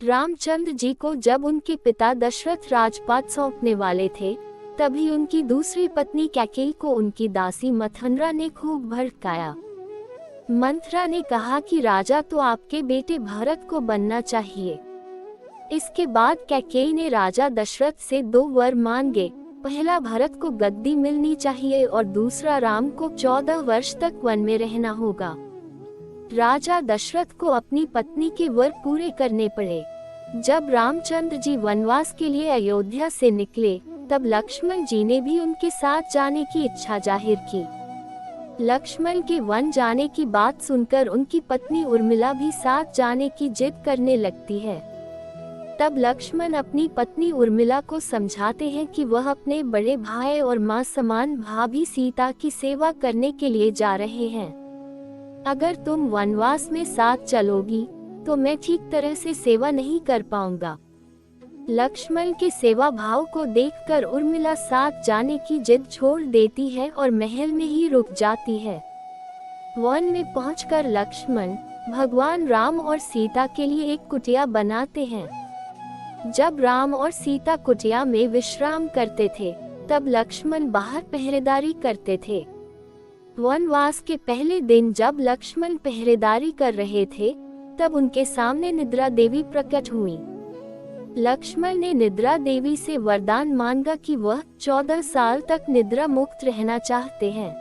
रामचंद्र जी को जब उनके पिता दशरथ राजपाट सौंपने वाले थे, तभी उनकी दूसरी पत्नी कैकेयी को उनकी दासी मंथरा ने खूब भड़काया। मंथरा ने कहा कि राजा तो आपके बेटे भरत को बनना चाहिए। इसके बाद कैकेयी ने राजा दशरथ से 2 वर मांगे। पहला, भरत को गद्दी मिलनी चाहिए और दूसरा, राम को 14 वर्ष तक वन में रहना होगा। राजा दशरथ को अपनी पत्नी के वर पूरे करने पड़े। जब रामचंद्र जी वनवास के लिए अयोध्या से निकले, तब लक्ष्मण जी ने भी उनके साथ जाने की इच्छा जाहिर की। लक्ष्मण के वन जाने की बात सुनकर उनकी पत्नी उर्मिला भी साथ जाने की जिद करने लगती है। तब लक्ष्मण अपनी पत्नी उर्मिला को समझाते हैं कि वह अपने बड़े भाई और मां समान भाभी सीता की सेवा करने के लिए जा रहे हैं। अगर तुम वनवास में साथ चलोगी तो मैं ठीक तरह से सेवा नहीं कर पाऊंगा। लक्ष्मण के सेवा भाव को देखकर उर्मिला साथ जाने की जिद छोड़ देती है और महल में ही रुक जाती है। वन में पहुंचकर लक्ष्मण भगवान राम और सीता के लिए एक कुटिया बनाते हैं। जब राम और सीता कुटिया में विश्राम करते थे, तब लक्ष्मण बाहर पहरेदारी करते थे। वनवास के पहले दिन जब लक्ष्मण पहरेदारी कर रहे थे, तब उनके सामने निद्रा देवी प्रकट हुई। लक्ष्मण ने निद्रा देवी से वरदान मांगा कि वह 14 साल तक निद्रा मुक्त रहना चाहते हैं।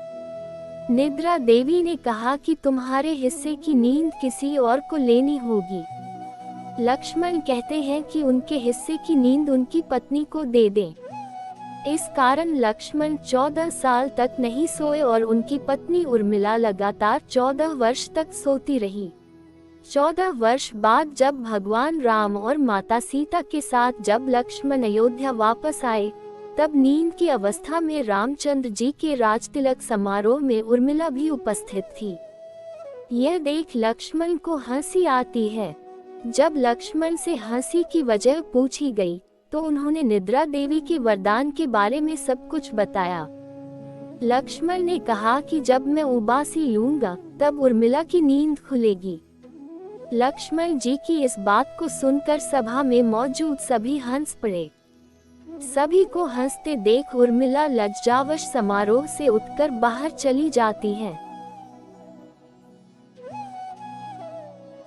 निद्रा देवी ने कहा कि तुम्हारे हिस्से की नींद किसी और को लेनी होगी। लक्ष्मण कहते हैं कि उनके हिस्से की नींद उनकी पत्नी को दे दें। इस कारण लक्ष्मण 14 साल तक नहीं सोए और उनकी पत्नी उर्मिला लगातार 14 वर्ष तक सोती रही। 14 वर्ष बाद जब भगवान राम और माता सीता के साथ जब लक्ष्मण अयोध्या वापस आए, तब नींद की अवस्था में रामचंद्र जी के राजतिलक समारोह में उर्मिला भी उपस्थित थी। यह देख लक्ष्मण को हंसी आती है। जब लक्ष्मण से हंसी की वजह पूछी गई, तो उन्होंने निद्रा देवी के वरदान के बारे में सब कुछ बताया। लक्ष्मण ने कहा कि जब मैं उबासी लूंगा, तब उर्मिला की नींद खुलेगी। लक्ष्मण जी की इस बात को सुनकर सभा में मौजूद सभी हंस पड़े। सभी को हंसते देख उर्मिला लज्जावश समारोह से उठकर बाहर चली जाती है।